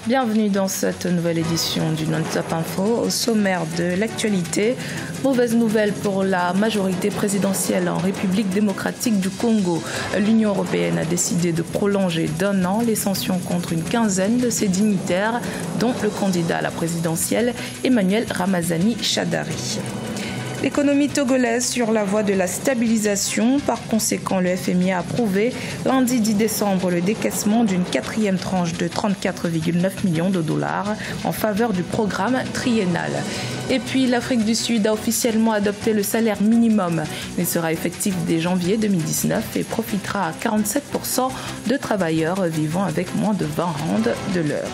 Bienvenue dans cette nouvelle édition du Non-Stop Info. Au sommaire de l'actualité, mauvaise nouvelle pour la majorité présidentielle en République démocratique du Congo. L'Union européenne a décidé de prolonger d'1 an les sanctions contre une quinzaine de ses dignitaires, dont le candidat à la présidentielle Emmanuel Ramazani Shadary. L'économie togolaise sur la voie de la stabilisation. Par conséquent, le FMI a approuvé lundi 10 décembre le décaissement d'une 4e tranche de 34,9 millions de dollars en faveur du programme triennal. Et puis, l'Afrique du Sud a officiellement adopté le salaire minimum. Il sera effectif dès janvier 2019 et profitera à 47% de travailleurs vivant avec moins de 20 rands de l'heure.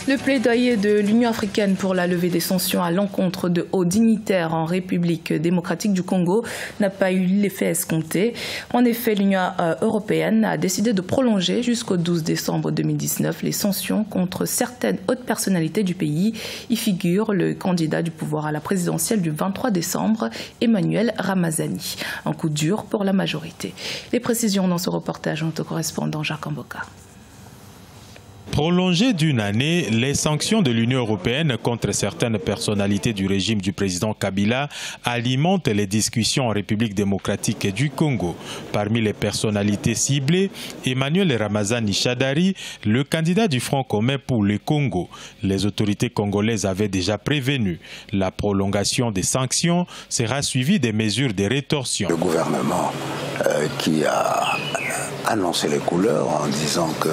Le plaidoyer de l'Union africaine pour la levée des sanctions à l'encontre de hauts dignitaires en République démocratique du Congo n'a pas eu l'effet escompté. En effet, l'Union européenne a décidé de prolonger jusqu'au 12 décembre 2019 les sanctions contre certaines hautes personnalités du pays. Y figure le candidat du pouvoir à la présidentielle du 23 décembre, Emmanuel Ramazani. Un coup dur pour la majorité. Les précisions dans ce reportage, notre correspondant Jacques Amboka. Prolonger d'1 année les sanctions de l'Union européenne contre certaines personnalités du régime du président Kabila alimentent les discussions en République démocratique du Congo. Parmi les personnalités ciblées, Emmanuel Ramazani Shadary, le candidat du Front commun pour le Congo. Les autorités congolaises avaient déjà prévenu. La prolongation des sanctions sera suivie des mesures de rétorsion. Le gouvernement qui a annoncé les couleurs en disant que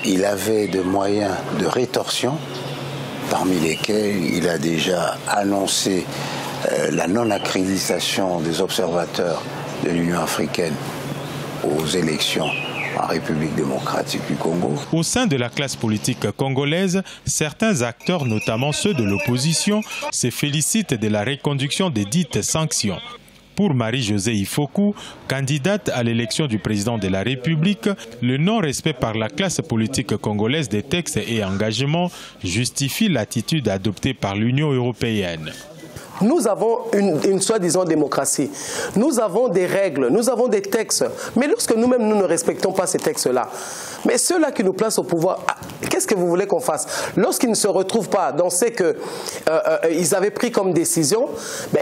il avait des moyens de rétorsion, parmi lesquels il a déjà annoncé la non-accréditation des observateurs de l'Union africaine aux élections en République démocratique du Congo. Au sein de la classe politique congolaise, certains acteurs, notamment ceux de l'opposition, se félicitent de la reconduction des dites sanctions. Pour Marie-Josée Ifoku, candidate à l'élection du président de la République, le non-respect par la classe politique congolaise des textes et engagements justifie l'attitude adoptée par l'Union européenne. Nous avons une soi-disant démocratie. Nous avons des règles, nous avons des textes. Mais lorsque nous-mêmes, nous ne respectons pas ces textes-là, mais ceux-là qui nous placent au pouvoir, qu'est-ce que vous voulez qu'on fasse? Lorsqu'ils ne se retrouvent pas dans ce qu'ils avaient pris comme décision,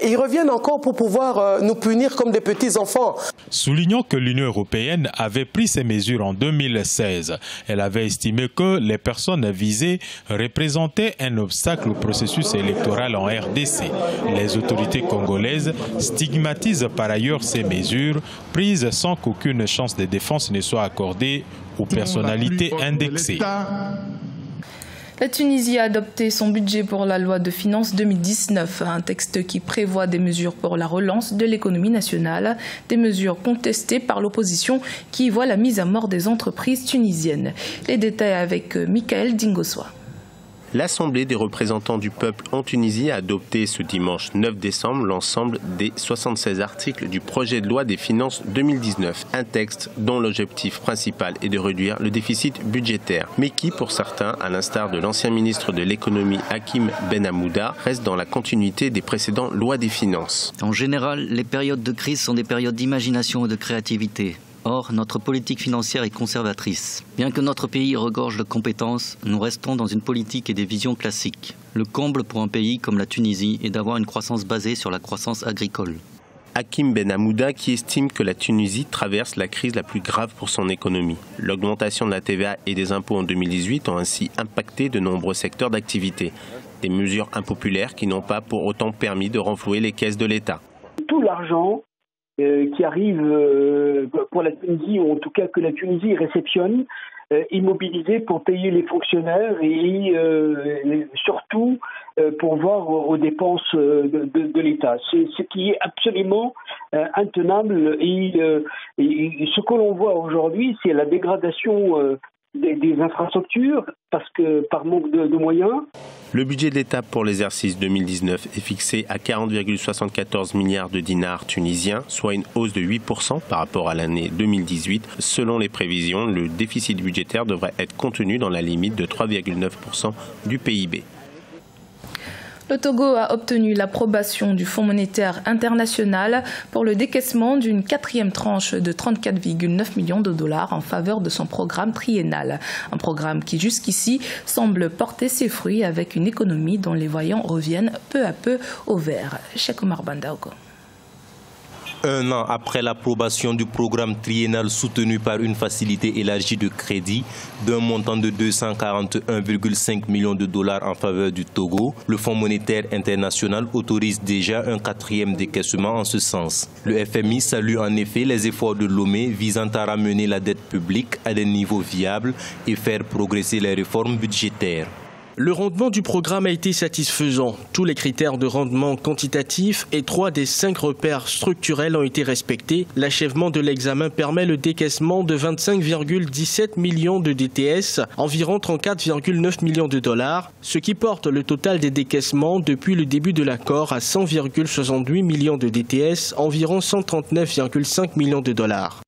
ils reviennent encore pour pouvoir nous punir comme des petits-enfants. Soulignons que l'Union européenne avait pris ces mesures en 2016. Elle avait estimé que les personnes visées représentaient un obstacle au processus électoral en RDC. Les autorités congolaises stigmatisent par ailleurs ces mesures prises sans qu'aucune chance de défense ne soit accordée aux personnalités indexées. La Tunisie a adopté son budget pour la loi de finances 2019, un texte qui prévoit des mesures pour la relance de l'économie nationale, des mesures contestées par l'opposition qui voit la mise à mort des entreprises tunisiennes. Les détails avec Michael Dingoswa. L'Assemblée des représentants du peuple en Tunisie a adopté ce dimanche 9 décembre l'ensemble des 76 articles du projet de loi des finances 2019, un texte dont l'objectif principal est de réduire le déficit budgétaire, mais qui pour certains, à l'instar de l'ancien ministre de l'économie Hakim Ben Hamouda, reste dans la continuité des précédentes lois des finances. En général, les périodes de crise sont des périodes d'imagination et de créativité. Or, notre politique financière est conservatrice. Bien que notre pays regorge de compétences, nous restons dans une politique et des visions classiques. Le comble pour un pays comme la Tunisie est d'avoir une croissance basée sur la croissance agricole. Hakim Ben Hamouda qui estime que la Tunisie traverse la crise la plus grave pour son économie. L'augmentation de la TVA et des impôts en 2018 ont ainsi impacté de nombreux secteurs d'activité. Des mesures impopulaires qui n'ont pas pour autant permis de renflouer les caisses de l'État. Tout l'argent qui arrive pour la Tunisie, ou en tout cas que la Tunisie réceptionne, est mobilisé pour payer les fonctionnaires et surtout pour voir aux dépenses de l'État. C'est ce qui est absolument intenable et ce que l'on voit aujourd'hui, c'est la dégradation des infrastructures parce que par manque de moyens. Le budget de l'État pour l'exercice 2019 est fixé à 40,74 milliards de dinars tunisiens, soit une hausse de 8% par rapport à l'année 2018. Selon les prévisions, le déficit budgétaire devrait être contenu dans la limite de 3,9% du PIB. Le Togo a obtenu l'approbation du Fonds monétaire international pour le décaissement d'une 4e tranche de 34,9 millions de dollars en faveur de son programme triennal. Un programme qui jusqu'ici semble porter ses fruits avec une économie dont les voyants reviennent peu à peu au vert. Cheikh Omar Bandaogo. Un an après l'approbation du programme triennal soutenu par une facilité élargie de crédit d'un montant de 241,5 millions de dollars en faveur du Togo, le Fonds monétaire international autorise déjà un 4e décaissement en ce sens. Le FMI salue en effet les efforts de Lomé visant à ramener la dette publique à des niveaux viables et faire progresser les réformes budgétaires. Le rendement du programme a été satisfaisant. Tous les critères de rendement quantitatif et 3 des 5 repères structurels ont été respectés. L'achèvement de l'examen permet le décaissement de 25,17 millions de DTS, environ 34,9 millions de dollars, ce qui porte le total des décaissements depuis le début de l'accord à 100,68 millions de DTS, environ 139,5 millions de dollars.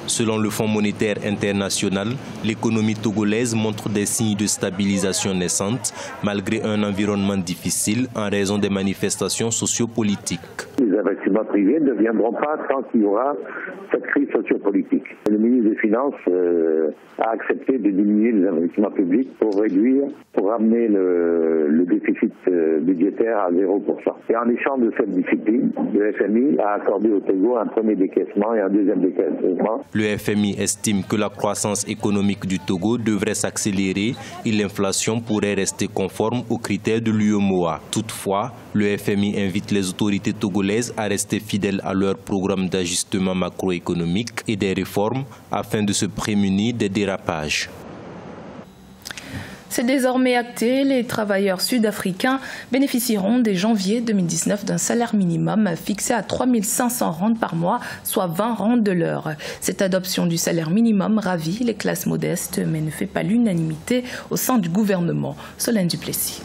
Selon le Fonds monétaire international, l'économie togolaise montre des signes de stabilisation naissante malgré un environnement difficile en raison des manifestations sociopolitiques. Les investissements privés ne viendront pas tant qu'il y aura cette crise sociopolitique. Le ministre des Finances a accepté de diminuer les investissements publics pour ramener le déficit budgétaire à 0%. Et en échange de cette discipline, le FMI a accordé au Togo un premier décaissement et un deuxième décaissement. Le FMI estime que la croissance économique du Togo devrait s'accélérer et l'inflation pourrait rester conforme aux critères de l'UEMOA. Toutefois, le FMI invite les autorités togolaises à rester fidèles à leur programme d'ajustement macroéconomique et des réformes afin de se prémunir des dérapages. C'est désormais acté, les travailleurs sud-africains bénéficieront dès janvier 2019 d'un salaire minimum fixé à 3 500 rand par mois, soit 20 rand de l'heure. Cette adoption du salaire minimum ravit les classes modestes, mais ne fait pas l'unanimité au sein du gouvernement. Solène Duplessis.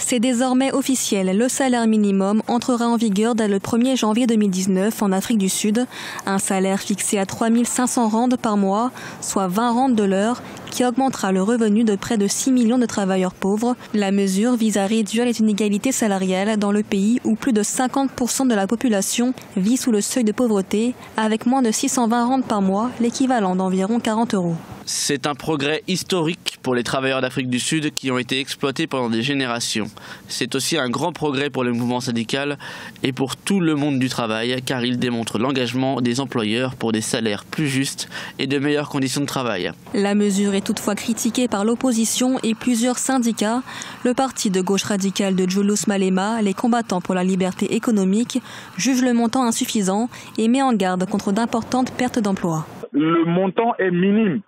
C'est désormais officiel, le salaire minimum entrera en vigueur dès le 1er janvier 2019 en Afrique du Sud. Un salaire fixé à 3 500 rand par mois, soit 20 rand de l'heure, qui augmentera le revenu de près de 6 millions de travailleurs pauvres. La mesure vise à réduire les inégalités salariales dans le pays où plus de 50% de la population vit sous le seuil de pauvreté, avec moins de 620 rand par mois, l'équivalent d'environ 40 €. C'est un progrès historique pour les travailleurs d'Afrique du Sud qui ont été exploités pendant des générations. C'est aussi un grand progrès pour le mouvement syndical et pour tout le monde du travail, car il démontre l'engagement des employeurs pour des salaires plus justes et de meilleures conditions de travail. La mesure est toutefois critiquée par l'opposition et plusieurs syndicats. Le parti de gauche radicale de Julius Malema, les combattants pour la liberté économique, juge le montant insuffisant et met en garde contre d'importantes pertes d'emplois. Le montant est minime.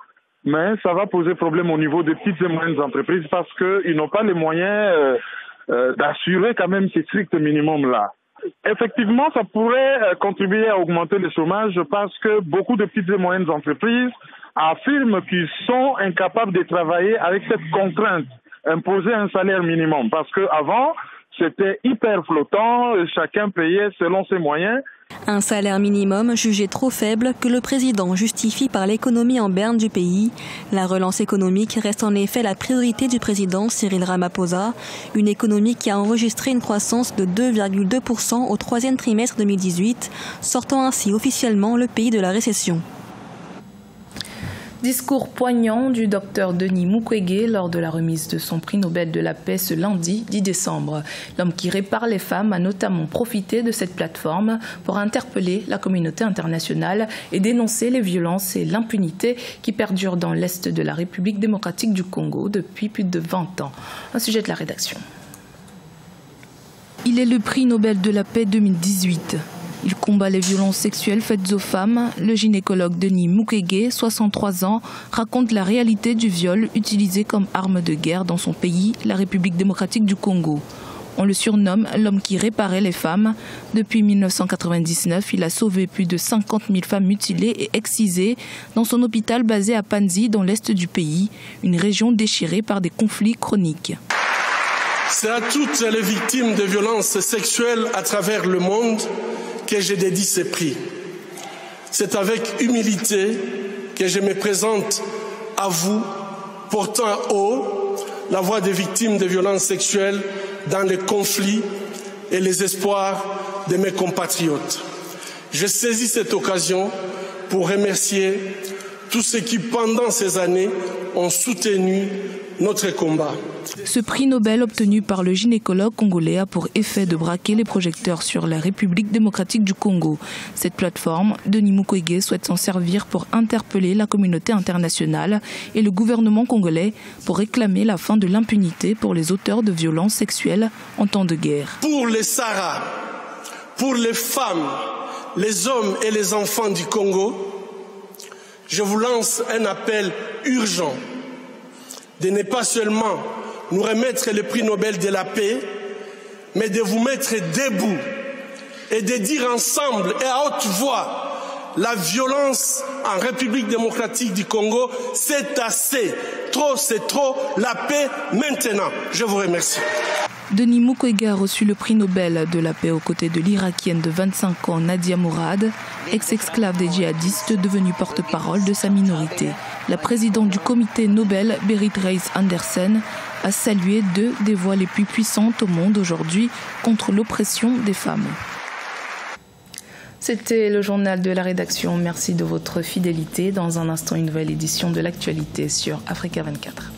Mais ça va poser problème au niveau des petites et moyennes entreprises parce qu'ils n'ont pas les moyens d'assurer quand même ces stricts minimums-là. Effectivement, ça pourrait contribuer à augmenter le chômage parce que beaucoup de petites et moyennes entreprises affirment qu'ils sont incapables de travailler avec cette contrainte, imposer un salaire minimum. Parce qu'avant, c'était hyper flottant, chacun payait selon ses moyens. Un salaire minimum jugé trop faible que le président justifie par l'économie en berne du pays. La relance économique reste en effet la priorité du président Cyril Ramaphosa, une économie qui a enregistré une croissance de 2,2% au 3e trimestre 2018, sortant ainsi officiellement le pays de la récession. Discours poignant du docteur Denis Mukwege lors de la remise de son prix Nobel de la paix ce lundi 10 décembre. L'homme qui répare les femmes a notamment profité de cette plateforme pour interpeller la communauté internationale et dénoncer les violences et l'impunité qui perdurent dans l'Est de la République démocratique du Congo depuis plus de 20 ans. Un sujet de la rédaction. Il est le prix Nobel de la paix 2018. Il combat les violences sexuelles faites aux femmes. Le gynécologue Denis Mukwege, 63 ans, raconte la réalité du viol utilisé comme arme de guerre dans son pays, la République démocratique du Congo. On le surnomme l'homme qui réparait les femmes. Depuis 1999, il a sauvé plus de 50 000 femmes mutilées et excisées dans son hôpital basé à Panzi, dans l'est du pays, une région déchirée par des conflits chroniques. C'est à toutes les victimes de violences sexuelles à travers le monde que je dédie ce prix. C'est avec humilité que je me présente à vous, portant haut la voix des victimes de violences sexuelles dans les conflits et les espoirs de mes compatriotes. Je saisis cette occasion pour remercier tous ceux qui, pendant ces années, ont soutenu notre combat. Ce prix Nobel obtenu par le gynécologue congolais a pour effet de braquer les projecteurs sur la République démocratique du Congo. Cette plateforme, Denis Mukwege souhaite s'en servir pour interpeller la communauté internationale et le gouvernement congolais pour réclamer la fin de l'impunité pour les auteurs de violences sexuelles en temps de guerre. Pour les Sahara, pour les femmes, les hommes et les enfants du Congo, je vous lance un appel urgent de ne pas seulement nous remettre le prix Nobel de la paix, mais de vous mettre debout et de dire ensemble et à haute voix, la violence en République démocratique du Congo, c'est assez. Trop, c'est trop. La paix maintenant. Je vous remercie. Denis Mukwege a reçu le prix Nobel de la paix aux côtés de l'Irakienne de 25 ans Nadia Mourad, ex-esclave des djihadistes devenue porte-parole de sa minorité. La présidente du comité Nobel, Berit Reiss-Andersen, a salué deux des voix les plus puissantes au monde aujourd'hui contre l'oppression des femmes. C'était le journal de la rédaction. Merci de votre fidélité. Dans un instant, une nouvelle édition de l'actualité sur Africa 24.